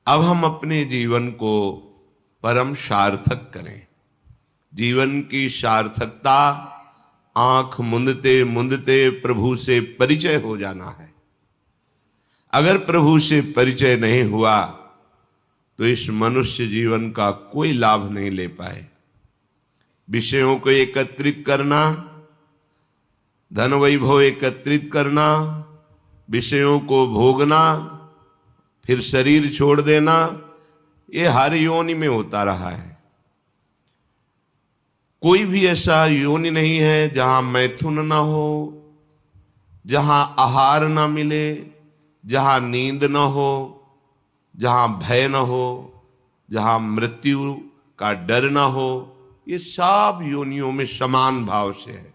अब हम अपने जीवन को परम सार्थक करें। जीवन की सार्थकता आंख मूंदते मूंदते प्रभु से परिचय हो जाना है। अगर प्रभु से परिचय नहीं हुआ तो इस मनुष्य जीवन का कोई लाभ नहीं ले पाए। विषयों को एकत्रित करना, धन वैभव एकत्रित करना, विषयों को भोगना, फिर शरीर छोड़ देना, ये हर योनि में होता रहा है। कोई भी ऐसा योनि नहीं है जहां मैथुन ना हो, जहां आहार ना मिले, जहां नींद न हो, जहां भय न हो, जहां मृत्यु का डर न हो। ये सब योनियों में समान भाव से है।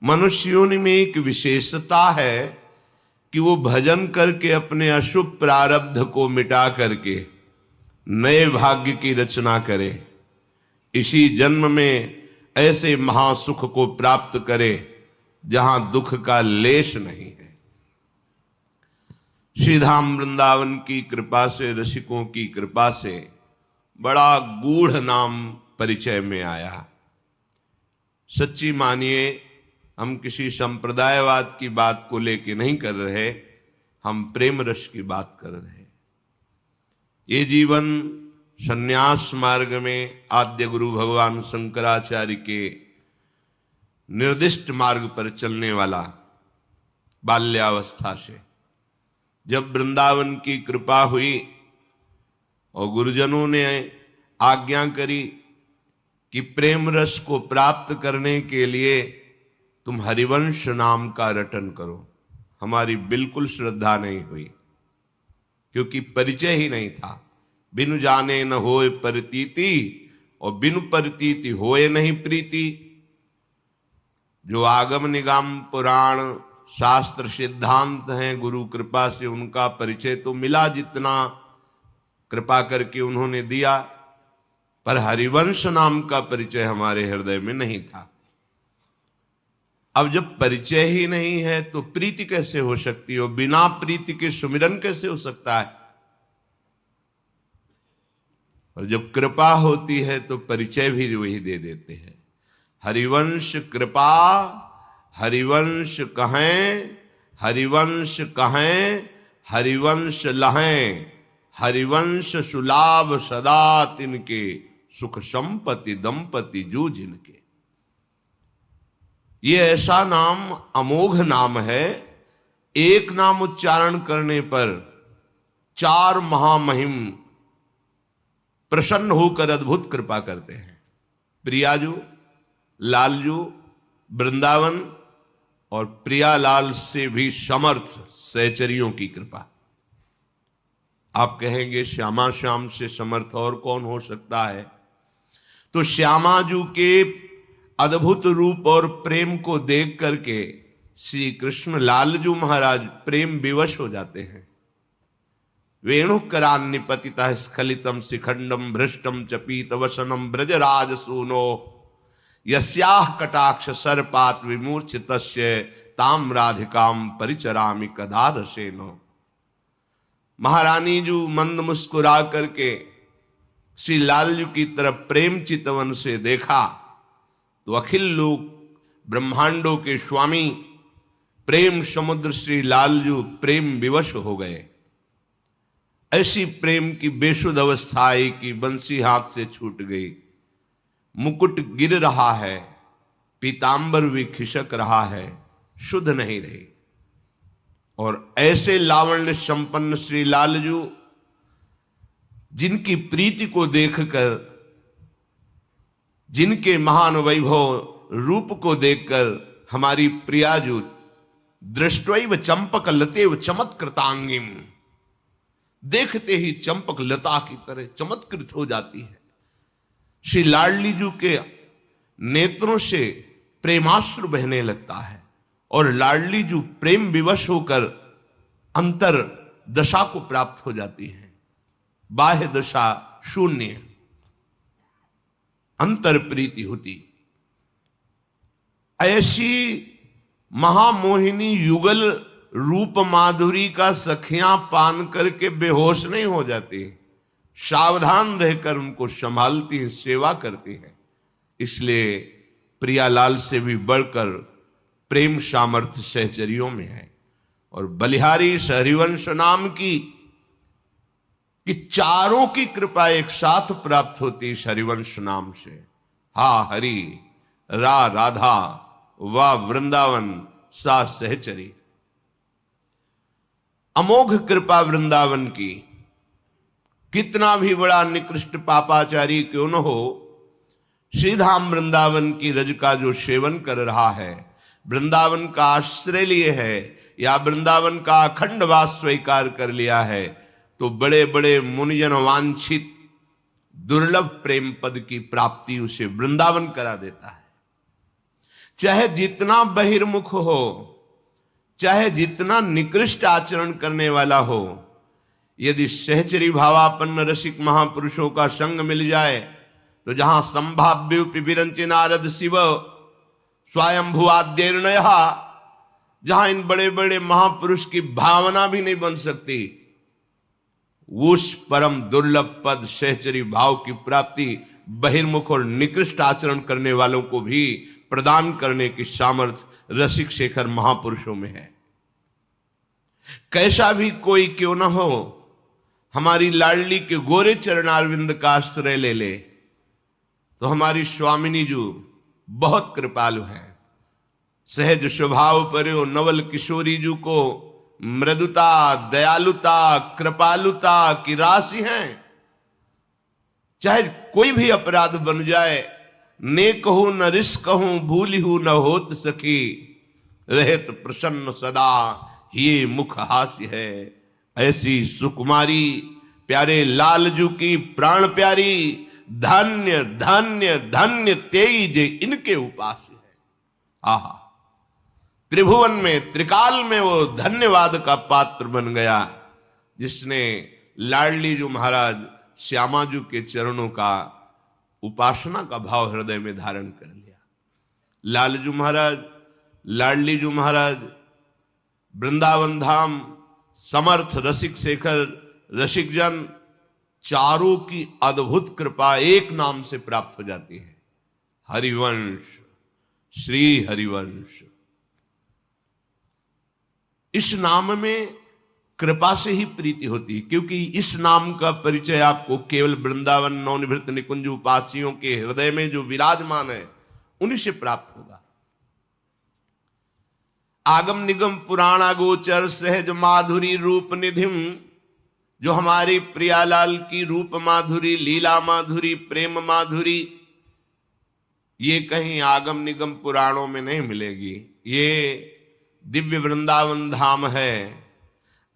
मनुष्य योनि में एक विशेषता है कि वो भजन करके अपने अशुभ प्रारब्ध को मिटा करके नए भाग्य की रचना करे, इसी जन्म में ऐसे महासुख को प्राप्त करे जहां दुख का लेश नहीं है। श्रीधाम वृंदावन की कृपा से, रसिकों की कृपा से बड़ा गूढ़ नाम परिचय में आया। सच्ची मानिए, हम किसी संप्रदायवाद की बात को लेके नहीं कर रहे, हम प्रेम रस की बात कर रहे हैं। ये जीवन संन्यास मार्ग में आद्य गुरु भगवान शंकराचार्य के निर्दिष्ट मार्ग पर चलने वाला, बाल्यावस्था से जब वृंदावन की कृपा हुई और गुरुजनों ने आज्ञा करी कि प्रेम रस को प्राप्त करने के लिए तुम हरिवंश नाम का रटन करो, हमारी बिल्कुल श्रद्धा नहीं हुई, क्योंकि परिचय ही नहीं था। बिनु जाने न होए प्रतीति और बिनु प्रतीति होए नहीं प्रीति। जो आगम निगम पुराण शास्त्र सिद्धांत हैं, गुरु कृपा से उनका परिचय तो मिला जितना कृपा करके उन्होंने दिया, पर हरिवंश नाम का परिचय हमारे हृदय में नहीं था। अब जब परिचय ही नहीं है तो प्रीति कैसे हो सकती हो? बिना प्रीति के सुमिरन कैसे हो सकता है? और जब कृपा होती है तो परिचय भी वही दे देते हैं। हरिवंश कृपा, हरिवंश कहें, हरिवंश कहें, हरिवंश लहें, हरिवंश सुलाभ सदा तिनके, सुख संपत्ति दंपति जू जिनके। ये ऐसा नाम अमोघ नाम है। एक नाम उच्चारण करने पर 4 महामहिम प्रसन्न होकर अद्भुत कृपा करते हैं। प्रियाजू, लालजू, वृंदावन और प्रियालाल से भी समर्थ सहचरियों की कृपा। आप कहेंगे श्यामा श्याम से समर्थ और कौन हो सकता है? तो श्यामाजू के अद्भुत रूप और प्रेम को देख करके श्री कृष्ण लालजू महाराज प्रेम विवश हो जाते हैं। वेणुकरान्निपतितः स्खलितम शिखंडम भ्रष्टम च पीत वसनम ब्रजराज सूनो यस्याह कटाक्ष सर्पात विमूर्छितस्य ताम राधिकाम परिचरामि कदा रसेनो। महारानी जू मंद मुस्कुरा करके श्री लालजू की तरफ प्रेम चितवन से देखा तो अखिल लोक ब्रह्मांडों के स्वामी प्रेम समुद्र श्री लालजू प्रेम विवश हो गए। ऐसी प्रेम की बेसुध अवस्था आई कि बंसी हाथ से छूट गई, मुकुट गिर रहा है, पीतांबर भी खिसक रहा है, शुद्ध नहीं रही। और ऐसे लावण्य संपन्न श्री लालजू, जिनकी प्रीति को देखकर, जिनके महान वैभव रूप को देखकर हमारी प्रियाजू दृष्टैव चंपक लतेव चमत्कृतांगिम, देखते ही चंपक लता की तरह चमत्कृत हो जाती है। श्री लाडली जू के नेत्रों से प्रेमाश्रु बहने लगता है और लाडली जू प्रेम विवश होकर अंतर दशा को प्राप्त हो जाती है। बाह्य दशा शून्य, अंतर प्रीति होती। ऐसी महामोहिनी युगल रूप माधुरी का सखियां पान करके बेहोश नहीं हो जाती। सावधान रहकर उनको संभालती हैं, सेवा करती हैं। इसलिए प्रियालाल से भी बढ़कर प्रेम सामर्थ्य सहचरियों में है। और बलिहारी हरिवंश नाम की कि चारों की कृपा एक साथ प्राप्त होती इस हरिवंश नाम से। हा हरि, रा राधा, वा वृंदावन, सा सहचरी। अमोघ कृपा वृंदावन की। कितना भी बड़ा निकृष्ट पापाचारी क्यों न हो, श्रीधाम वृंदावन की रज का जो सेवन कर रहा है, वृंदावन का आश्रय लिए है या वृंदावन का अखंड वास स्वीकार कर लिया है, तो बड़े बड़े मुनिजन वांछित दुर्लभ प्रेम पद की प्राप्ति उसे वृंदावन करा देता है। चाहे जितना बहिर्मुख हो, चाहे जितना निकृष्ट आचरण करने वाला हो, यदि सहचरी भावापन्न रसिक महापुरुषों का संग मिल जाए तो जहां संभाव्य विरंचि नारद शिव स्वयंभुवाद्यर्णय, जहां इन बड़े बड़े महापुरुष की भावना भी नहीं बन सकती, उस परम दुर्लभ पद सहचरी भाव की प्राप्ति बहिर्मुख और निकृष्ट आचरण करने वालों को भी प्रदान करने की सामर्थ्य रसिक शेखर महापुरुषों में है। कैसा भी कोई क्यों न हो, हमारी लाडली के गोरे चरणारविंद का आश्रय ले ले तो हमारी स्वामिनी जी बहुत कृपालु है। सहज स्वभाव पर नवल किशोरी जी को मृदुता, दयालुता, कृपालुता की राशि है। चाहे कोई भी अपराध बन जाए, ने कहूं न रिस कहूं, भूली हूं न होत सखी, रहत प्रसन्न सदा, ये मुख हास्य है। ऐसी सुकुमारी प्यारे लालजू की प्राण प्यारी, धन्य धन्य धन्य तेई जे इनके उपास्य है। आहा, त्रिभुवन में त्रिकाल में वो धन्यवाद का पात्र बन गया जिसने लाडली जी महाराज श्यामाजू के चरणों का उपासना का भाव हृदय में धारण कर लिया। लालजू महाराज, लाडली जी महाराज, वृंदावन धाम, समर्थ रसिक शेखर रसिक जन, चारों की अद्भुत कृपा एक नाम से प्राप्त हो जाती है, हरिवंश, श्री हरिवंश। इस नाम में कृपा से ही प्रीति होती है, क्योंकि इस नाम का परिचय आपको केवल वृंदावन नवनिवृत्त निकुंज उपासियों के हृदय में जो विराजमान है उन्हीं से प्राप्त होगा। आगम निगम पुराणा गोचर सहज माधुरी रूप निधिम, जो हमारी प्रियालाल की रूप माधुरी, लीला माधुरी, प्रेम माधुरी, ये कहीं आगम निगम पुराणों में नहीं मिलेगी। ये दिव्य वृंदावन धाम है।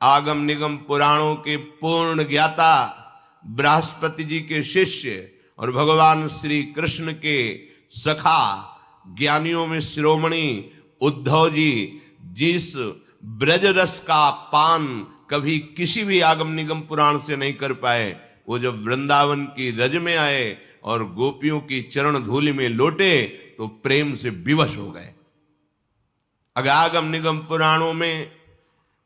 आगम निगम पुराणों के पूर्ण ज्ञाता बृहस्पति जी के शिष्य और भगवान श्री कृष्ण के सखा ज्ञानियों में शिरोमणि उद्धव जी जिस ब्रज रस का पान कभी किसी भी आगम निगम पुराण से नहीं कर पाए, वो जब वृंदावन की रज में आए और गोपियों की चरण धूलि में लौटे तो प्रेम से विवश हो गए। अगर आगम निगम पुराणों में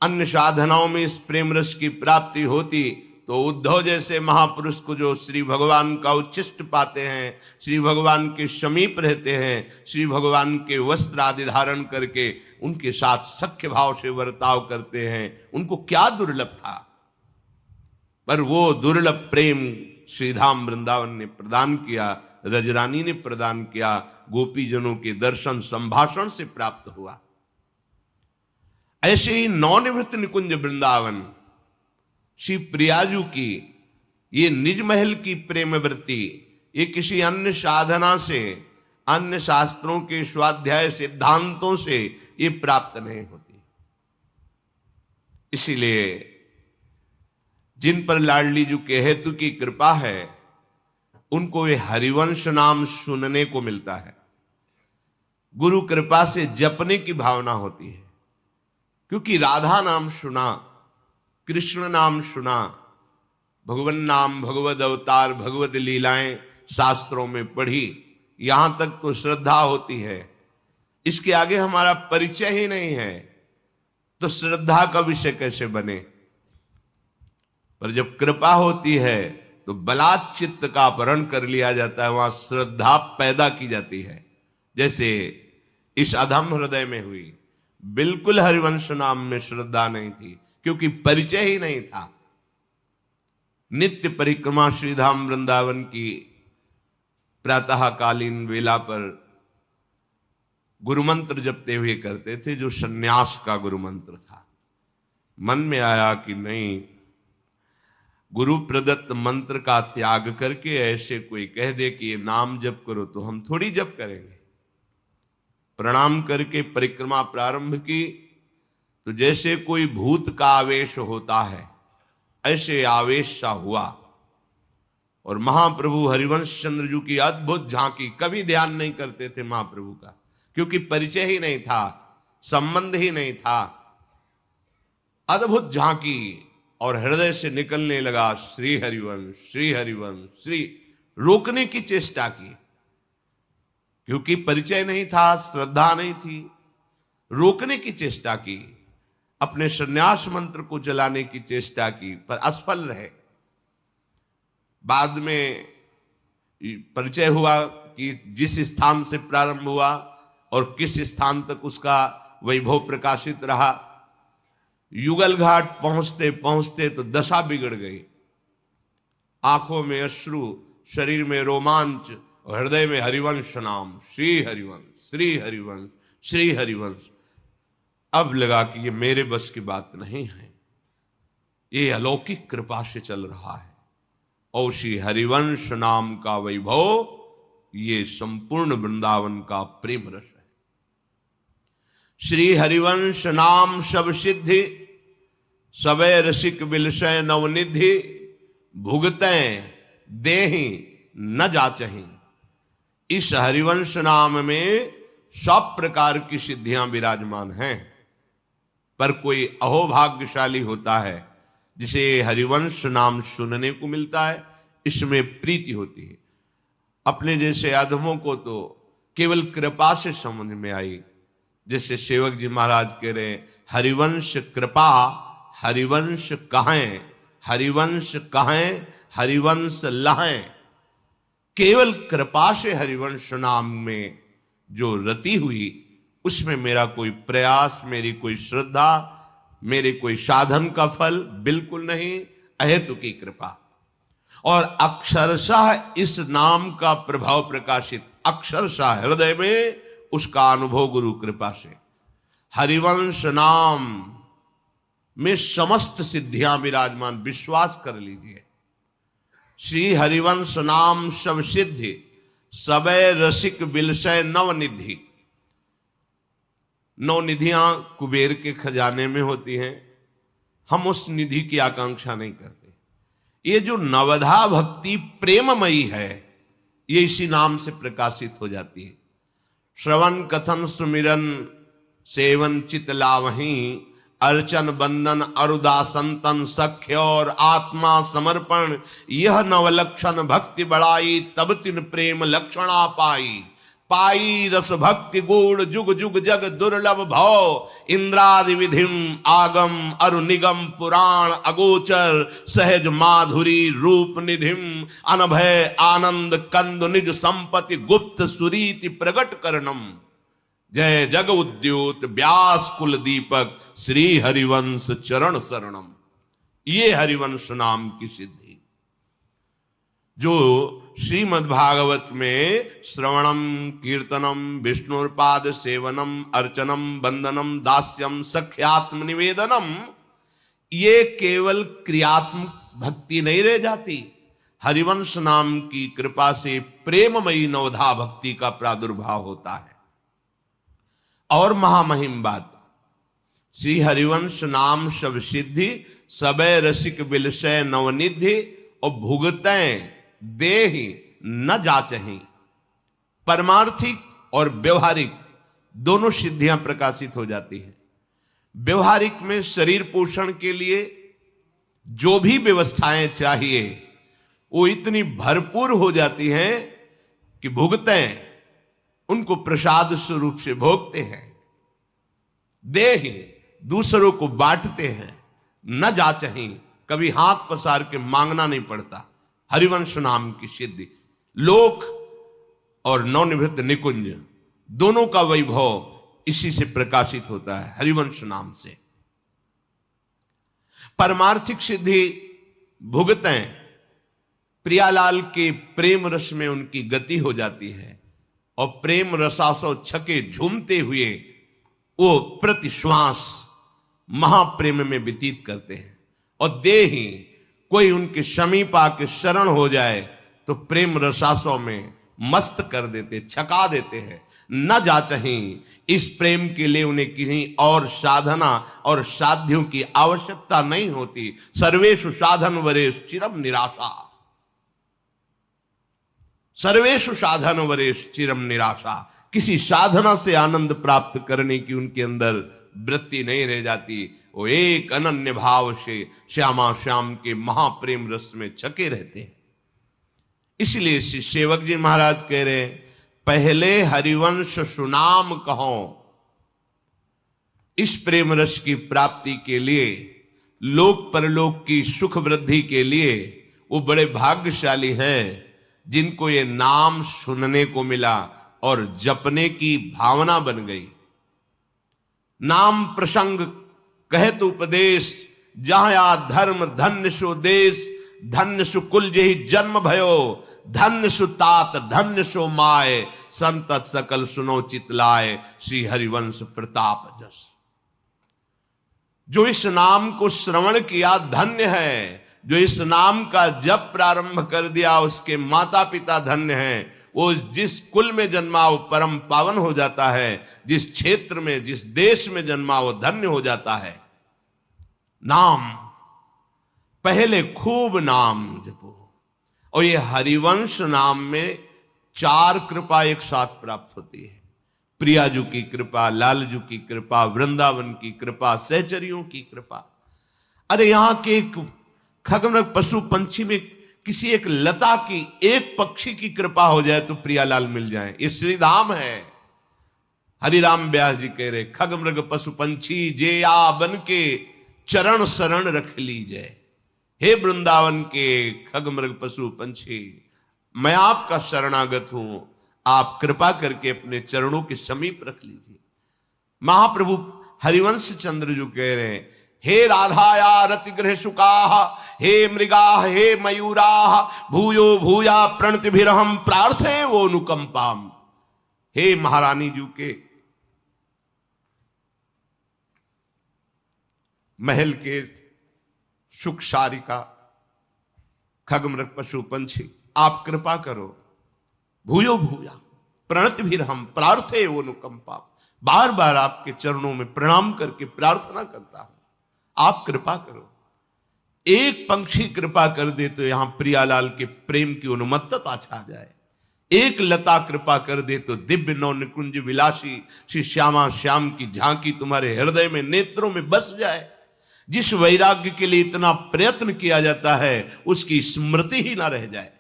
अन्य साधनाओं में इस प्रेम रस की प्राप्ति होती तो उद्धव जैसे महापुरुष को जो श्री भगवान का उच्छिष्ट पाते हैं, श्री भगवान के समीप रहते हैं, श्री भगवान के वस्त्र आदि धारण करके उनके साथ सख्य भाव से बर्ताव करते हैं, उनको क्या दुर्लभ था। पर वो दुर्लभ प्रेम श्रीधाम वृंदावन ने प्रदान किया, रजरानी ने प्रदान किया, गोपीजनों के दर्शन संभाषण से प्राप्त हुआ। ऐसे ही नवनिवृत्त निकुंज वृंदावन श्री प्रियाजू की ये निज महल की प्रेम वृत्ति, ये किसी अन्य साधना से, अन्य शास्त्रों के स्वाध्याय सिद्धांतों से ये प्राप्त नहीं होती। इसीलिए जिन पर लाडली जी के हेतु की कृपा है उनको ये हरिवंश नाम सुनने को मिलता है। गुरु कृपा से जपने की भावना होती है, क्योंकि राधा नाम सुना, कृष्ण नाम सुना, भगवान नाम, भगवद अवतार, भगवद लीलाएं शास्त्रों में पढ़ी, यहां तक तो श्रद्धा होती है। इसके आगे हमारा परिचय ही नहीं है तो श्रद्धा का विषय कैसे बने। पर जब कृपा होती है तो बलात् चित्त का अपहरण कर लिया जाता है, वहां श्रद्धा पैदा की जाती है। जैसे इस अधम हृदय में हुई। बिल्कुल हरिवंश नाम में श्रद्धा नहीं थी, क्योंकि परिचय ही नहीं था। नित्य परिक्रमा श्रीधाम वृंदावन की प्रातःकालीन वेला पर गुरुमंत्र जपते हुए करते थे, जो सन्यास का गुरुमंत्र था। मन में आया कि नहीं, गुरु प्रदत्त मंत्र का त्याग करके ऐसे कोई कह दे कि ये नाम जप करो, तो हम थोड़ी जप करेंगे। प्रणाम करके परिक्रमा प्रारंभ की, तो जैसे कोई भूत का आवेश होता है ऐसे आवेश सा हुआ, और महाप्रभु हरिवंश चंद्र जी की अद्भुत झांकी। कभी ध्यान नहीं करते थे महाप्रभु का, क्योंकि परिचय ही नहीं था, संबंध ही नहीं था। अद्भुत झांकी और हृदय से निकलने लगा श्री हरिवंश, श्री हरिवंश, श्री। रोकने की चेष्टा की, क्योंकि परिचय नहीं था, श्रद्धा नहीं थी। रोकने की चेष्टा की, अपने संन्यास मंत्र को जलाने की चेष्टा की, पर असफल रहे। बाद में परिचय हुआ कि जिस स्थान से प्रारंभ हुआ और किस स्थान तक उसका वैभव प्रकाशित रहा। युगल घाट पहुंचते पहुंचते तो दशा बिगड़ गई। आंखों में अश्रु, शरीर में रोमांच, और हृदय में हरिवंश नाम, श्री हरिवंश, श्री हरिवंश, श्री हरिवंश। अब लगा कि ये मेरे बस की बात नहीं है, ये अलौकिक कृपा से चल रहा है। और श्री हरिवंश नाम का वैभव, ये संपूर्ण वृंदावन का प्रेम रस है। श्री हरिवंश नाम सब सिद्धि, सबे रसिक विलसय नवनिधि, भुगतै देहि न जाचहि। इस हरिवंश नाम में सब प्रकार की सिद्धियां विराजमान हैं, पर कोई अहोभाग्यशाली होता है जिसे हरिवंश नाम सुनने को मिलता है, इसमें प्रीति होती है। अपने जैसे अधमों को तो केवल कृपा से समझ में आई। जैसे सेवक जी महाराज कह रहे, हरिवंश कृपा हरिवंश कहें, हरिवंश कहें हरिवंश लहें। केवल कृपा से हरिवंश नाम में जो रति हुई, उसमें मेरा कोई प्रयास, मेरी कोई श्रद्धा, मेरे कोई साधन का फल बिल्कुल नहीं, अहेतु की कृपा। और अक्षरशः इस नाम का प्रभाव प्रकाशित, अक्षरशः हृदय में उसका अनुभव गुरु कृपा से। हरिवंश नाम में समस्त सिद्धियां विराजमान, विश्वास कर लीजिए। श्री हरिवंश नाम सब सिद्धि, सबे रसिक विलसय नवनिधि। नौ निधियां कुबेर के खजाने में होती हैं, हम उस निधि की आकांक्षा नहीं करते। ये जो नवधा भक्ति प्रेममयी है, ये इसी नाम से प्रकाशित हो जाती है। श्रवण कथन सुमिरन सेवन चित लावहीं, अर्चन बंदन अरुदासंतन सख्य और आत्मा समर्पण। यह नवलक्षण भक्ति बढ़ाई, तब तिन प्रेम लक्षणा पाई। पाई रस भक्ति गुण जुग जुग जग दुर्लभ भव। इंद्रादि विधिम आगम अरु निगम पुराण अगोचर। सहज माधुरी रूप निधिम अनभय आनंद कंद निज संपत्ति गुप्त सुरीति प्रगट करणम। जय जग उद्योत व्यास कुल दीपक श्री हरिवंश चरण शरणम। ये हरिवंश नाम की सिद्धि जो श्रीमद् भागवत में श्रवणम कीर्तनम विष्णुपाद सेवनम अर्चनम बंदनम दास्यम सख्यात्म निवेदनम, ये केवल क्रियात्मक भक्ति नहीं रह जाती। हरिवंश नाम की कृपा से प्रेममयी नवधा भक्ति का प्रादुर्भाव होता है। और महामहिम बात, श्री हरिवंश नाम सब सिद्धि, सबे रसिक विलसय नवनिधि, और भुगतै देहि न जाचहि। परमार्थिक और व्यवहारिक दोनों सिद्धियां प्रकाशित हो जाती हैं। व्यवहारिक में शरीर पोषण के लिए जो भी व्यवस्थाएं चाहिए वो इतनी भरपूर हो जाती हैं कि भुगतें उनको प्रसाद स्वरूप से भोगते हैं। देहि दूसरों को बांटते हैं। न जाचहि, कभी हाथ पसार के मांगना नहीं पड़ता। हरिवंश नाम की सिद्धि। लोक और नवनिवृत्त निकुंज दोनों का वैभव इसी से प्रकाशित होता है, हरिवंश नाम से। परमार्थिक सिद्धि भुगतें प्रियालाल के प्रेम रस में उनकी गति हो जाती है और प्रेम रसासो छके झूमते हुए वो प्रति श्वास महाप्रेम में व्यतीत करते हैं। और दे ही कोई उनके समीप आके शरण हो जाए तो प्रेम रसासों में मस्त कर देते, छका देते हैं। न जा चाहें इस प्रेम के लिए उन्हें किसी और साधना और साध्यों की आवश्यकता नहीं होती। सर्वेषु साधन वरेश चिरम निराशा, सर्वेषु साधन वरेश चिरम निराशा। किसी साधना से आनंद प्राप्त करने की उनके अंदर वृत्ति नहीं रह जाती। वो एक अनन्य भाव से श्यामा श्याम के महाप्रेम रस में छके रहते हैं। इसलिए श्री सेवक जी महाराज कह रहे हैं, पहले हरिवंश सुनाम कहो। इस प्रेम रस की प्राप्ति के लिए, लोक परलोक की सुख वृद्धि के लिए वो बड़े भाग्यशाली हैं जिनको ये नाम सुनने को मिला और जपने की भावना बन गई। नाम प्रसंग कहत उपदेश, जहां आ धर्म धन्य सो देश, धन्य सु कुल जेहि जन्म भयो, धन्य सु तात धन्य सो माय, संतत सकल सुनो चितलाय, श्री हरिवंश प्रताप जस। जो इस नाम को श्रवण किया धन्य है, जो इस नाम का जप प्रारंभ कर दिया उसके माता पिता धन्य हैं। वो जिस कुल में जन्मा वो परम पावन हो जाता है, जिस क्षेत्र में जिस देश में जन्मा वो धन्य हो जाता है। नाम पहले खूब नाम जपो। और ये हरिवंश नाम में 4 कृपा एक साथ प्राप्त होती है। प्रियाजू की कृपा, लालजू की कृपा, वृंदावन की कृपा, सहचरियों की कृपा। अरे यहां के एक खगमृग पशु पंछी में किसी एक लता की, एक पक्षी की कृपा हो जाए तो प्रियालाल मिल जाए। ये श्रीधाम है। हरिराम व्यास जी कह रहे, खगमृग पशु पंछी जे आ बन के चरण शरण रख लीजिए। हे वृंदावन के खगमृग पशु पंछी, मैं आपका शरणागत हूं, आप कृपा करके अपने चरणों के समीप रख लीजिए। महाप्रभु हरिवंश चंद्र जो कह रहे हैं, हे राधाया रतिगृह सुकाः, हे मृगाः हे मयूराः, भूयो भूया प्रणतिभिरहम प्रार्थे वो अनुकंपाम। हे महारानी जी के महल के सुख सारिका खगमृग पशु पंछी, आप कृपा करो। भूयो भूया प्रणतिभिरहम प्रार्थे वो अनुकंपाम। बार बार आपके चरणों में प्रणाम करके प्रार्थना करता हूं, आप कृपा करो। एक पंक्षी कृपा कर दे तो यहां प्रियालाल के प्रेम की उन्मत्तता छा जाए। एक लता कृपा कर दे तो दिव्य नौ निकुंज विलासी श्री श्यामा श्याम की झांकी तुम्हारे हृदय में, नेत्रों में बस जाए। जिस वैराग्य के लिए इतना प्रयत्न किया जाता है उसकी स्मृति ही ना रह जाए।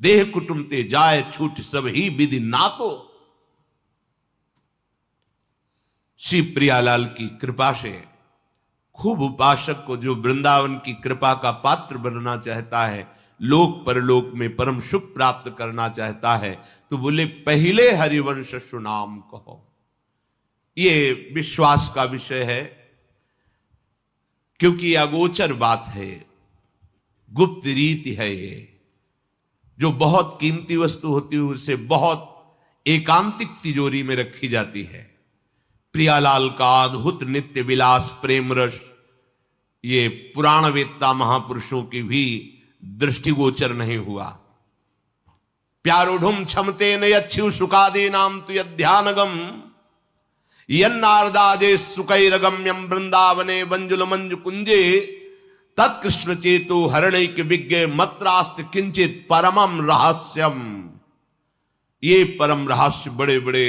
देह कुटुंब ते जाए छूट सब ही विधि नातो। श्री प्रियालाल की कृपा से खूब उपासक को, जो वृंदावन की कृपा का पात्र बनना चाहता है, लोक परलोक में परम सुख प्राप्त करना चाहता है, तो बोले पहले हरिवंश सुनाम कहो। ये विश्वास का विषय है, क्योंकि अगोचर बात है, गुप्त रीति है। ये जो बहुत कीमती वस्तु होती है उसे बहुत एकांतिक तिजोरी में रखी जाती है। प्रियालाल का अद्भुत नित्य विलास प्रेम रस ये पुराणवेत्ता महापुरुषों की भी दृष्टिगोचर नहीं हुआ। प्यारोढ़ुम क्षमते न यच्छु सुखादे नाम तु यध्यानगम, यन्नारदाजे सुकैरगम्यम वृंदावने बंजुल मंजु कुंजे, तत्कृष्ण चेतो हरणैक विज्ञ मत्रास्त किंचित परमम रहस्यम। ये परम रहस्य बड़े बड़े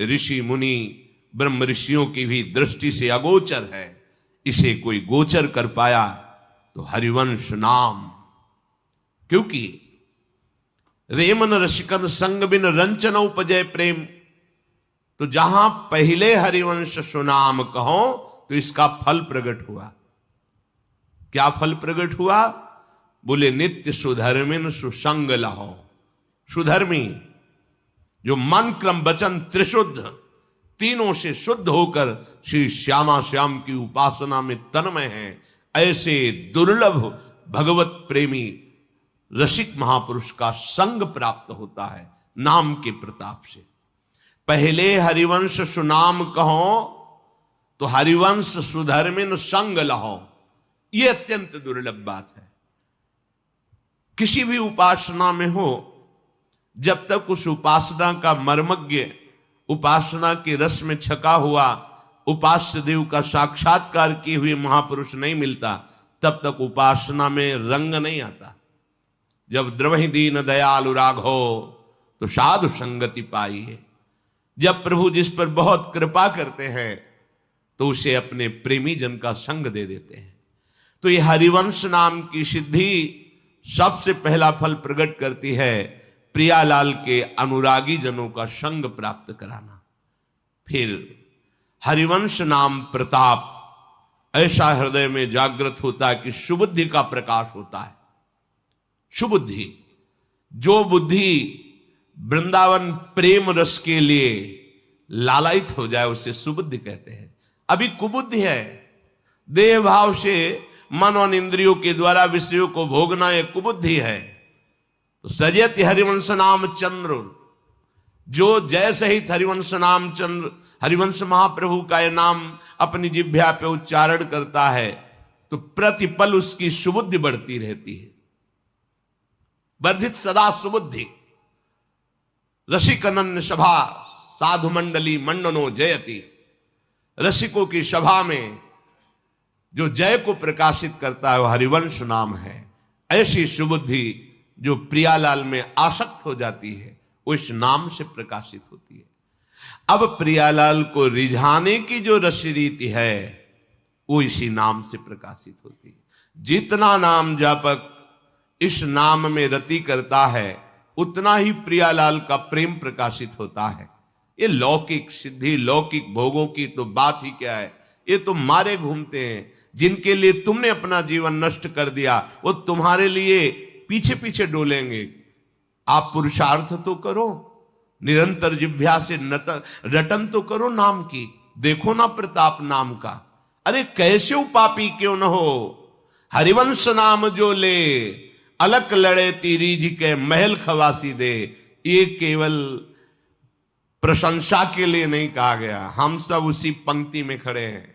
ऋषि मुनि ब्रह्म ऋषियों की भी दृष्टि से अगोचर है। इसे कोई गोचर कर पाया तो हरिवंश नाम। क्योंकि रेमन रसिकन संग बिन रंचन उपजय प्रेम, तो जहां पहले हरिवंश सुनाम कहो तो इसका फल प्रकट हुआ। क्या फल प्रकट हुआ? बोले नित्य सुधर्मिन सुसंग लहो। सुधर्मी जो मन क्रम वचन त्रिशुद्ध तीनों से शुद्ध होकर श्री श्यामा श्याम की उपासना में तन्मय हैं, ऐसे दुर्लभ भगवत प्रेमी रसिक महापुरुष का संग प्राप्त होता है नाम के प्रताप से। पहले हरिवंश सुनाम कहो तो हरिवंश सुधर्मिन संग लहो। यह अत्यंत दुर्लभ बात है। किसी भी उपासना में हो, जब तक उस उपासना का मर्मज्ञ उपासना के रस में छका हुआ उपास्य देव का साक्षात्कार किए हुए महापुरुष नहीं मिलता, तब तक उपासना में रंग नहीं आता। जब द्रवहि दीन दयालु राघो तो साधु संगति पाई है। जब प्रभु जिस पर बहुत कृपा करते हैं तो उसे अपने प्रेमी जन का संग दे देते हैं। तो ये हरिवंश नाम की सिद्धि सबसे पहला फल प्रकट करती है प्रियालाल के अनुरागी जनों का संग प्राप्त कराना। फिर हरिवंश नाम प्रताप ऐसा हृदय में जागृत होता है कि सुबुद्धि का प्रकाश होता है। सुबुद्धि, जो बुद्धि वृंदावन प्रेम रस के लिए लालायित हो जाए उसे सुबुद्धि कहते हैं। अभी कुबुद्धि है, देह भाव से मन और इंद्रियों के द्वारा विषयों को भोगना यह कुबुद्धि है। तो सजयति हरिवंश नाम चंद्र, जो जय सहित हरिवंश नाम चंद्र, हरिवंश महाप्रभु का यह नाम अपनी जिह्वा पे उच्चारण करता है तो प्रतिपल उसकी सुबुद्धि बढ़ती रहती है। वर्धित सदा सुबुद्धि। रसिक अनन्य सभा साधु मंडली मंडनो जयति। रसिकों की सभा में जो जय को प्रकाशित करता है वह हरिवंश नाम है। ऐसी सुबुद्धि जो प्रियालाल में आसक्त हो जाती है वो इस नाम से प्रकाशित होती है। अब प्रियालाल को रिझाने की जो रसरीति है वो इसी नाम से प्रकाशित होती है। जितना नाम जापक इस नाम में रति करता है उतना ही प्रियालाल का प्रेम प्रकाशित होता है। ये लौकिक सिद्धि लौकिक भोगों की तो बात ही क्या है। ये तो मारे घूमते हैं, जिनके लिए तुमने अपना जीवन नष्ट कर दिया वो तुम्हारे लिए पीछे पीछे डोलेंगे। आप पुरुषार्थ तो करो, निरंतर जिह्वा से रटन तो करो नाम की। देखो ना प्रताप नाम का। अरे कैसे उपापी क्यों न हो, हरिवंश नाम जो ले अलक लड़े तीरीज के महल खवासी दे। ये केवल प्रशंसा के लिए नहीं कहा गया, हम सब उसी पंक्ति में खड़े हैं।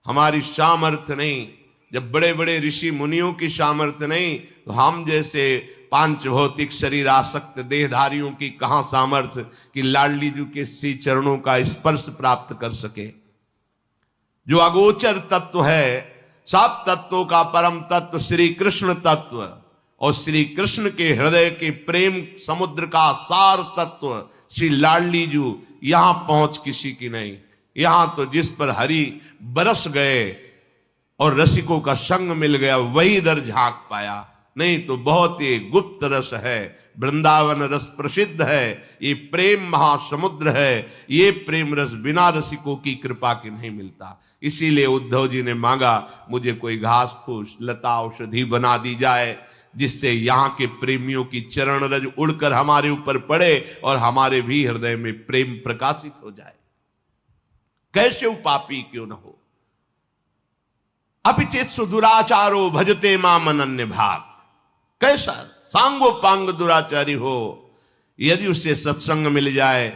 हमारी सामर्थ्य नहीं, जब बड़े बड़े ऋषि मुनियों की सामर्थ्य नहीं तो हम जैसे पांच भौतिक शरीर आसक्त देहधारियों की कहां सामर्थ्य कि लाडली जी के श्री चरणों का स्पर्श प्राप्त कर सके। जो अगोचर तत्व है, सब तत्वों का परम तत्व श्री कृष्ण तत्व और श्री कृष्ण के हृदय के प्रेम समुद्र का सार तत्व श्री लाडली जी, यहां पहुंच किसी की नहीं। यहां तो जिस पर हरि बरस गए और रसिकों का संग मिल गया वही दर झांक पाया, नहीं तो बहुत ही गुप्त रस है। वृंदावन रस प्रसिद्ध है, ये प्रेम महासमुद्र है। ये प्रेम रस बिना रसिकों की कृपा के नहीं मिलता। इसीलिए उद्धव जी ने मांगा मुझे कोई घास फूस लता औषधि बना दी जाए जिससे यहाँ के प्रेमियों की चरण रज उड़कर हमारे ऊपर पड़े और हमारे भी हृदय में प्रेम प्रकाशित हो जाए। कैसे उपापी क्यों न हो। अपिचेत सुदुराचारो भजते माम अनन्य भाग। कैसा सांगो पांग दुराचारी हो, यदि उससे सत्संग मिल जाए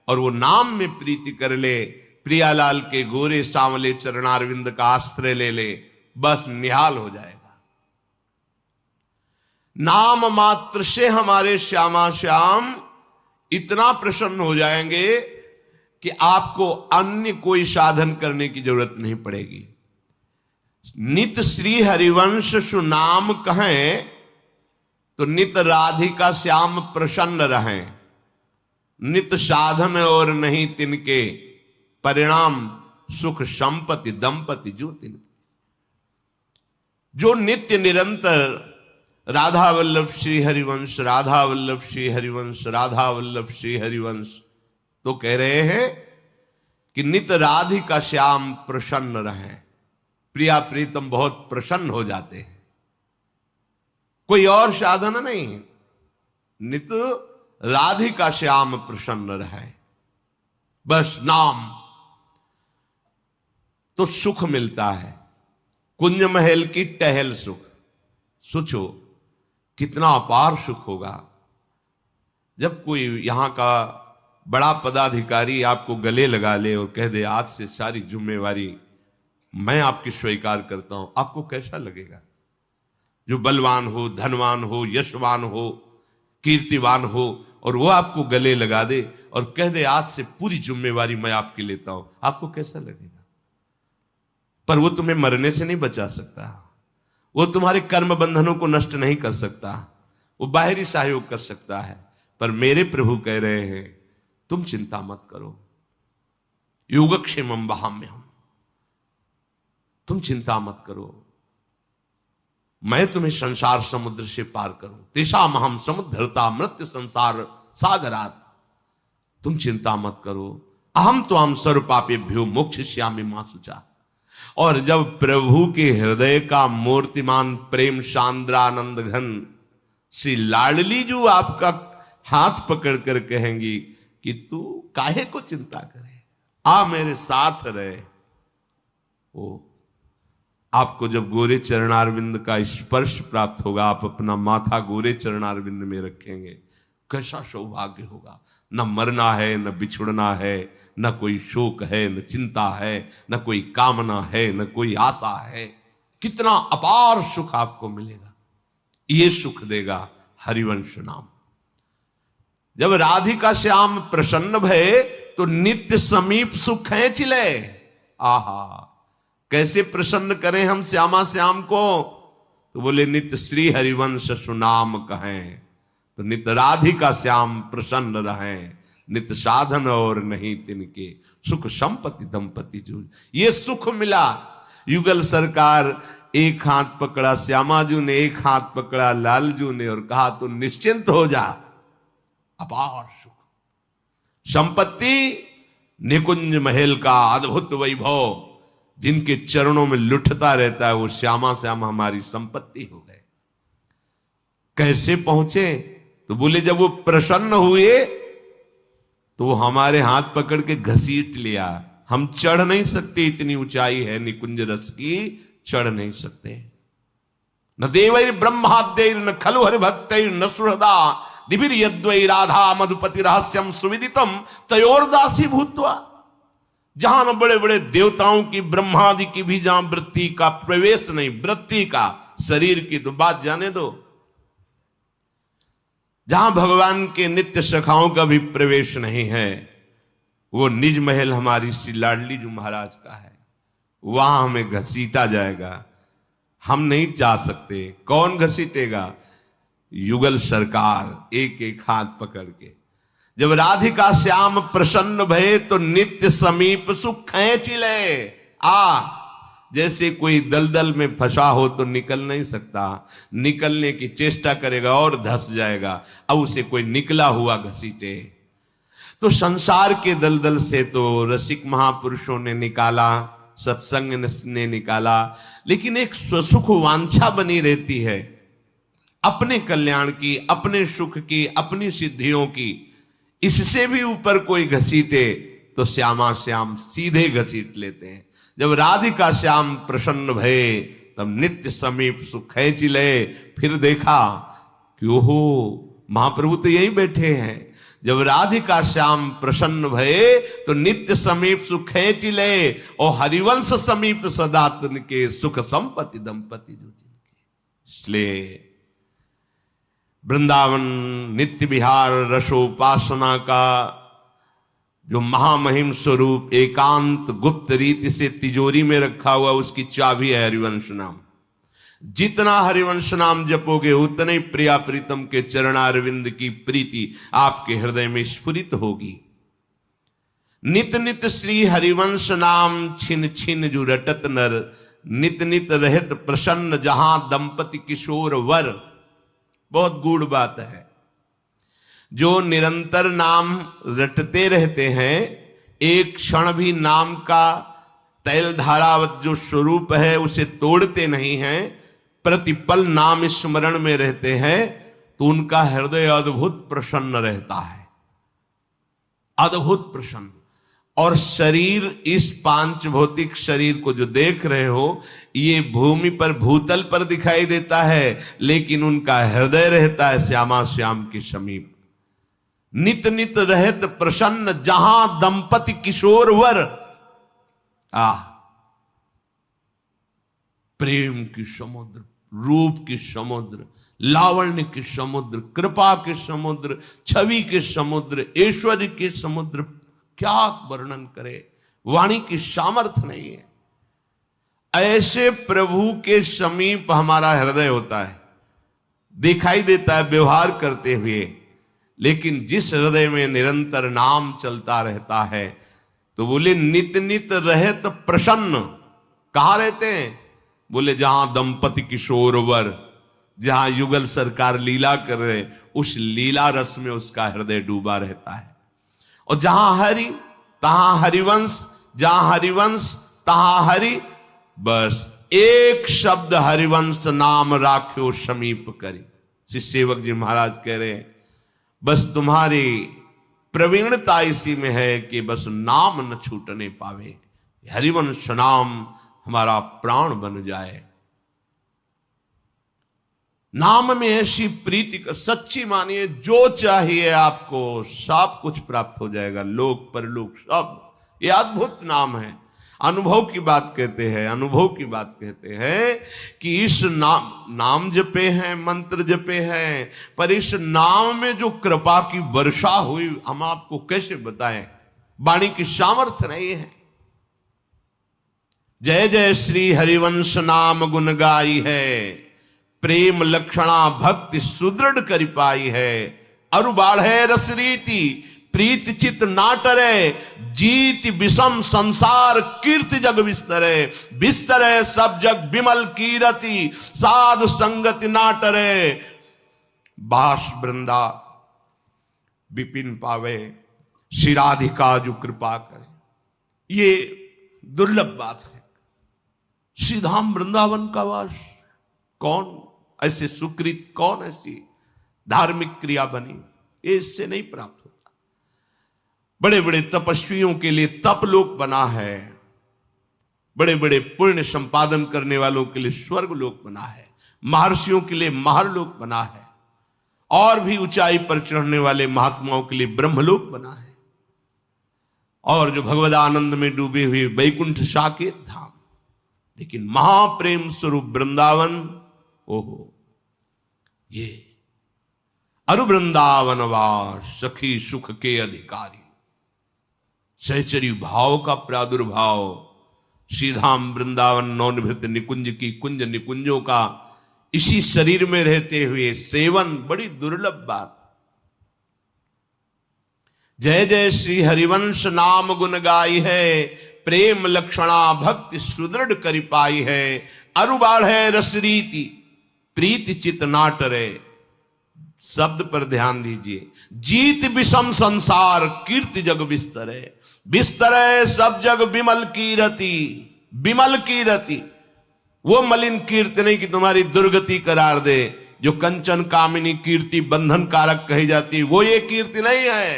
और वो नाम में प्रीति कर ले, प्रियालाल के गोरे सांवले चरणारविंद का आश्रय ले ले, बस निहाल हो जाएगा। नाम मात्र से हमारे श्यामा श्याम इतना प्रसन्न हो जाएंगे कि आपको अन्य कोई साधन करने की जरूरत नहीं पड़ेगी। नित श्री हरिवंश सुनाम कहें तो नित राधिका श्याम प्रसन्न रहें। नित साधन और नहीं तिनके, परिणाम सुख संपत्ति दंपति जो तिनके। जो नित्य निरंतर राधा वल्लभ श्री हरिवंश, राधा वल्लभ श्री हरिवंश, राधा वल्लभ श्री हरिवंश, तो कह रहे हैं कि नित राधिका श्याम प्रसन्न रहें। प्रिया प्रीतम बहुत प्रसन्न हो जाते हैं। कोई और साधन नहीं। नित राधिका श्याम प्रसन्न रहे, बस नाम तो सुख मिलता है। कुंज महल की टहल सुख, सोचो कितना अपार सुख होगा जब कोई यहां का बड़ा पदाधिकारी आपको गले लगा ले और कह दे आज से सारी जिम्मेवारी मैं आपकी स्वीकार करता हूं। आपको कैसा लगेगा? जो बलवान हो, धनवान हो, यशवान हो, कीर्तिवान हो, और वो आपको गले लगा दे और कह दे आज से पूरी जिम्मेवारी मैं आपकी लेता हूं, आपको कैसा लगेगा? पर वो तुम्हें मरने से नहीं बचा सकता, वो तुम्हारे कर्म बंधनों को नष्ट नहीं कर सकता, वो बाहरी सहयोग कर सकता है। पर मेरे प्रभु कह रहे हैं तुम चिंता मत करो, योगक्षेमं वहाम्यहम्, तुम चिंता मत करो, मैं तुम्हें संसार समुद्र से पार करूं। तेषाम् अहम् समुद्धर्ता मृत्यु संसार सागरात्, तुम चिंता मत करो, अहम त्वां सर्वपापेभ्यो मोक्षयिष्यामि मा शुचा। और जब प्रभु के हृदय का मूर्तिमान प्रेम सांद्रानंद घन श्री लाडली जो आपका हाथ पकड़ कर कहेंगी कि तू काहे को चिंता करे, आ मेरे साथ रहे। ओ आपको जब गोरे चरणारविंद का स्पर्श प्राप्त होगा, आप अपना माथा गोरे चरणारविंद में रखेंगे, कैसा सौभाग्य होगा। न मरना है, न बिछुड़ना है, न कोई शोक है, न चिंता है, न कोई कामना है, न कोई आशा है। कितना अपार सुख आपको मिलेगा। ये सुख देगा हरिवंश नाम। जब राधिका श्याम प्रसन्न भये तो नित्य समीप सुख है चिले। आहा, कैसे प्रसन्न करें हम श्यामा श्याम को? तो बोले नित्य श्री हरिवंश सुनाम कहें, तो नित्य राधिका श्याम प्रसन्न रहें, नित्य साधन और नहीं तिनके, सुख संपत्ति दंपति जो। ये सुख मिला। युगल सरकार एक हाथ पकड़ा श्यामाजू ने, एक हाथ पकड़ा लालजू ने और कहा तो निश्चिंत हो जा। अपार सुख, संपत्ति, निकुंज महल का अद्भुत वैभव जिनके चरणों में लुटता रहता है, वो श्यामा श्याम हमारी संपत्ति हो गए। कैसे पहुंचे? तो बोले जब वो प्रसन्न हुए तो वो हमारे हाथ पकड़ के घसीट लिया। हम चढ़ नहीं सकते, इतनी ऊंचाई है निकुंज रस की, चढ़ नहीं सकते। न देवैर ब्रह्माद्यैर न खलु हरि भक्तैर न सुहृदा दिभिर यद्वै राधा मधुपति रहस्यम सुविदितम तयोर्दासी भूत्वा। जहां न बड़े बड़े देवताओं की, ब्रह्मादि की भी जहां वृत्ति का प्रवेश नहीं, वृत्ति का, शरीर की तो बात जाने दो, जहां भगवान के नित्य सखाओं का भी प्रवेश नहीं है, वो निज महल हमारी श्री लाडली जी महाराज का है। वहां हमें घसीटा जाएगा, हम नहीं जा सकते। कौन घसीटेगा? युगल सरकार एक एक हाथ पकड़ के। जब राधिका श्याम प्रसन्न भये तो नित्य समीप सुख खींच ले। जैसे कोई दलदल में फंसा हो तो निकल नहीं सकता, निकलने की चेष्टा करेगा और धंस जाएगा। अब उसे कोई निकला हुआ घसीटे। तो संसार के दलदल से तो रसिक महापुरुषों ने निकाला, सत्संग ने निकाला, लेकिन एक स्वसुख वांछा बनी रहती है, अपने कल्याण की, अपने सुख की, अपनी सिद्धियों की। इससे भी ऊपर कोई घसीटे तो श्यामा श्याम सीधे घसीट लेते हैं। जब राधिका श्याम प्रसन्न भये तब नित्य समीप सुख है चिले। फिर देखा कि ओहो महाप्रभु तो यही बैठे हैं। जब राधिका श्याम प्रसन्न भये तो नित्य समीप सुख है चिले और हरिवंश समीप सदा तिनके सुख संपत्ति दंपति जो जिनके। इसलिए वृंदावन नित्य विहार रसोपासना का जो महामहिम स्वरूप एकांत गुप्त रीति से तिजोरी में रखा हुआ, उसकी चाबी है हरिवंश नाम। जितना हरिवंश नाम जपोगे उतने प्रिया प्रीतम के चरणारविंद की प्रीति आपके हृदय में स्फुरित होगी। नित नित श्री हरिवंश नाम छिन छिन जो रटत नर, नित नित रहत प्रसन्न जहां दंपति किशोर वर। बहुत गूढ़ बात है। जो निरंतर नाम रटते रहते हैं, एक क्षण भी नाम का तैल धारावत जो स्वरूप है उसे तोड़ते नहीं हैं, प्रतिपल नाम स्मरण में रहते हैं तो उनका हृदय अद्भुत प्रसन्न रहता है, अद्भुत प्रसन्न। और शरीर, इस पांच भौतिक शरीर को जो देख रहे हो, ये भूमि पर भूतल पर दिखाई देता है, लेकिन उनका हृदय रहता है श्यामा श्याम के समीप। नित नित रहत प्रसन्न जहां दंपति किशोर वर। प्रेम की समुद्र, रूप की समुद्र, लावण्य के समुद्र, कृपा के समुद्र, छवि के समुद्र, ऐश्वर्य के समुद्र, क्या वर्णन करे, वाणी की सामर्थ्य नहीं है। ऐसे प्रभु के समीप हमारा हृदय होता है, दिखाई देता है व्यवहार करते हुए। लेकिन जिस हृदय में निरंतर नाम चलता रहता है, तो बोले नित नित रहत प्रसन्न। कहां रहते हैं? बोले जहां दंपति किशोर वर, जहां युगल सरकार लीला कर रहे, उस लीला रस में उसका हृदय डूबा रहता है। और जहां हरि तहां हरिवंश, जहां हरिवंश तहां हरि। बस एक शब्द हरिवंश नाम राख्यो समीप करी। श्री सेवक जी महाराज कह रहे हैं, बस तुम्हारी प्रवीणता इसी में है कि बस नाम न छूटने पावे, हरिवंश नाम हमारा प्राण बन जाए। नाम में ऐसी प्रीति का, सच्ची मानिए, जो चाहिए आपको सब कुछ प्राप्त हो जाएगा, लोक परलोक सब। ये अद्भुत नाम है। अनुभव की बात कहते हैं, अनुभव की बात कहते हैं कि इस नाम जपे हैं, मंत्र जपे हैं, पर इस नाम में जो कृपा की वर्षा हुई, हम आपको कैसे बताएं, वाणी की सामर्थ्य नहीं है। जय जय श्री हरिवंश नाम गुण गाई है, प्रेम लक्षणा भक्ति सुदृढ़ करी पाई है। अरु बाढ़े रस रीति प्रीत चित नाटरे, जीत विषम संसार कीर्ति जग विस्तरे। विस्तरे सब जग विमल कीरति, साधु संगति नाटरे। बास वृंदा विपिन पावे, शिराधिका जो कृपा करे। ये दुर्लभ बात है। श्रीधाम वृंदावन का वास, कौन ऐसे सुकृत, कौन ऐसी धार्मिक क्रिया बनी, ये इससे नहीं प्राप्त होता। बड़े बड़े तपस्वियों के लिए तप लोक बना है, बड़े बड़े पुण्य संपादन करने वालों के लिए स्वर्ग लोक बना है, महर्षियों के लिए महरलोक बना है, और भी ऊंचाई पर चढ़ने वाले महात्माओं के लिए ब्रह्मलोक बना है, और जो भगवदानंद में डूबे हुए वैकुंठ साकेत धाम। लेकिन महाप्रेम स्वरूप वृंदावन, ओहो, ये अरु वृंदावन वास सखी सुख के अधिकारी। सहचरी भाव का प्रादुर्भाव, श्रीधाम वृंदावन नौनिभृत निकुंज की कुंज निकुंजों का इसी शरीर में रहते हुए सेवन, बड़ी दुर्लभ बात। जय जय श्री हरिवंश नाम गुण गाई है, प्रेम लक्षणा भक्ति सुदृढ़ करी पाई है। अरु बाढ़े रस रीति प्रीति चित नाटरे। शब्द पर ध्यान दीजिए। जीत विषम संसार कीर्ति जग विस्तरे। विस्तरे सब जग विमल कीरति, विमल कीरति। वो मलिन कीर्ति नहीं कि तुम्हारी दुर्गति करार दे, जो कंचन कामिनी कीर्ति बंधन कारक कही जाती, वो ये कीर्ति नहीं है।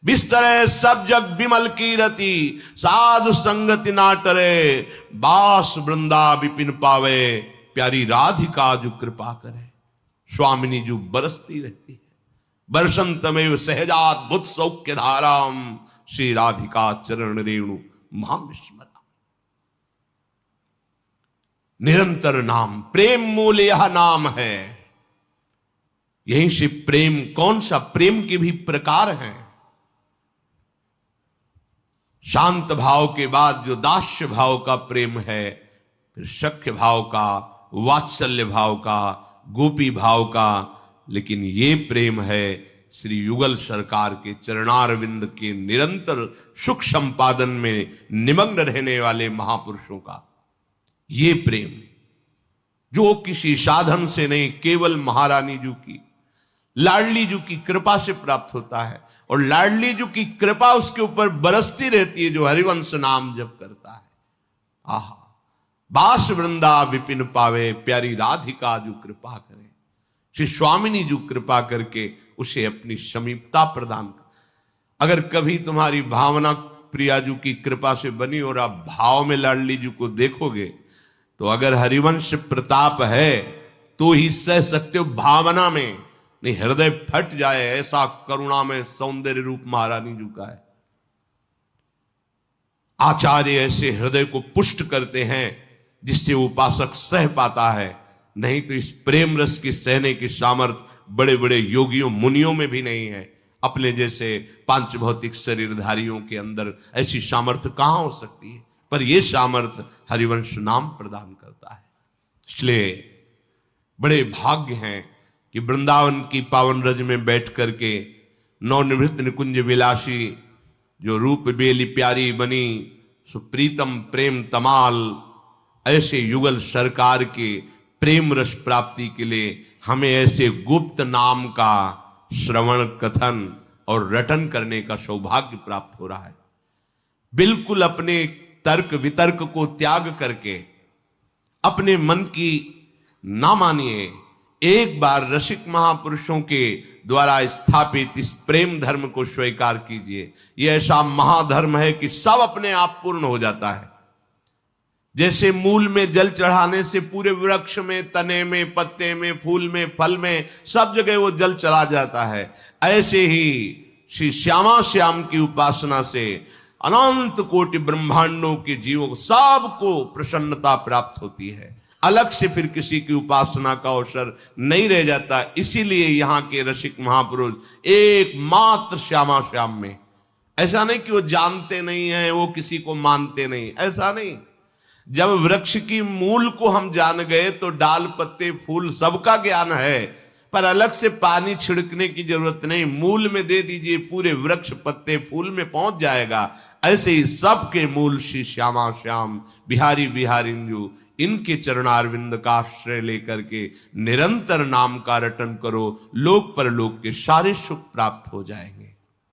बिस्तरे सब जग विमल कीरति, साधु संगति नाटरे। बास वृंदा विपिन पावे, प्यारी राधिका जो कृपा करे। स्वामिनी जो बरसती रहती है, बरसंतमेव सहजाद्भुत सौख्य धाराम, श्री राधिका चरण रेणु महाविस्मरा। निरंतर नाम, प्रेम मूल यह नाम है। यहीं से प्रेम, कौन सा प्रेम के भी प्रकार हैं। शांत भाव के बाद जो दास्य भाव का प्रेम है, फिर सख्य भाव का, वात्सल्य भाव का, गोपी भाव का। लेकिन ये प्रेम है श्री युगल सरकार के चरणारविंद के निरंतर सुख संपादन में निमग्न रहने वाले महापुरुषों का। ये प्रेम जो किसी साधन से नहीं, केवल महारानी जी की, लाडली जी की कृपा से प्राप्त होता है। और लाडली जी की कृपा उसके ऊपर बरसती रहती है जो हरिवंश नाम जप करता है। आहा, बास वृंदा विपिन पावे, प्यारी राधिका जो कृपा करे। श्री स्वामिनी जो कृपा करके उसे अपनी समीपता प्रदान कर। अगर कभी तुम्हारी भावना प्रियाजू की कृपा से बनी और आप भाव में लाडली जी को देखोगे तो अगर हरिवंश प्रताप है तो ही सह सकते हो, भावना में नहीं हृदय फट जाए, ऐसा करुणा में सौंदर्य रूप महारानी जी का है। आचार्य ऐसे हृदय को पुष्ट करते हैं जिससे उपासक सह पाता है, नहीं तो इस प्रेम रस की सहने की सामर्थ्य बड़े बड़े योगियों मुनियों में भी नहीं है। अपने जैसे पांच भौतिक शरीरधारियों के अंदर ऐसी सामर्थ्य कहां हो सकती है, पर यह सामर्थ्य हरिवंश नाम प्रदान करता है। इसलिए बड़े भाग्य हैं कि वृंदावन की पावन रज में बैठ करके नवनिवृत्त निकुंज विलासी जो रूप बेली प्यारी बनी सुप्रीतम प्रेम तमाल, ऐसे युगल सरकार के प्रेम रस प्राप्ति के लिए हमें ऐसे गुप्त नाम का श्रवण कथन और रटन करने का सौभाग्य प्राप्त हो रहा है। बिल्कुल अपने तर्क वितर्क को त्याग करके अपने मन की ना मानिए, एक बार रसिक महापुरुषों के द्वारा स्थापित इस प्रेम धर्म को स्वीकार कीजिए। यह ऐसा महाधर्म है कि सब अपने आप पूर्ण हो जाता है। जैसे मूल में जल चढ़ाने से पूरे वृक्ष में, तने में, पत्ते में, फूल में, फल में, सब जगह वो जल चला जाता है, ऐसे ही श्री श्यामा श्याम की उपासना से अनंत कोटि ब्रह्मांडों के जीवों को सबको प्रसन्नता प्राप्त होती है। अलग से फिर किसी की उपासना का अवसर नहीं रह जाता। इसीलिए यहाँ के रसिक महापुरुष एकमात्र श्यामा श्याम में, ऐसा नहीं कि वो जानते नहीं है, वो किसी को मानते नहीं, ऐसा नहीं। जब वृक्ष की मूल को हम जान गए तो डाल पत्ते फूल सबका ज्ञान है, पर अलग से पानी छिड़कने की जरूरत नहीं, मूल में दे दीजिए, पूरे वृक्ष पत्ते फूल में पहुंच जाएगा। ऐसे ही सबके मूल श्री श्यामा श्याम बिहारी बिहारिंजू, इनके चरणारविंद का आश्रय लेकर के निरंतर नाम का रटन करो, लोक परलोक के सारे सुख प्राप्त हो जाएंगे।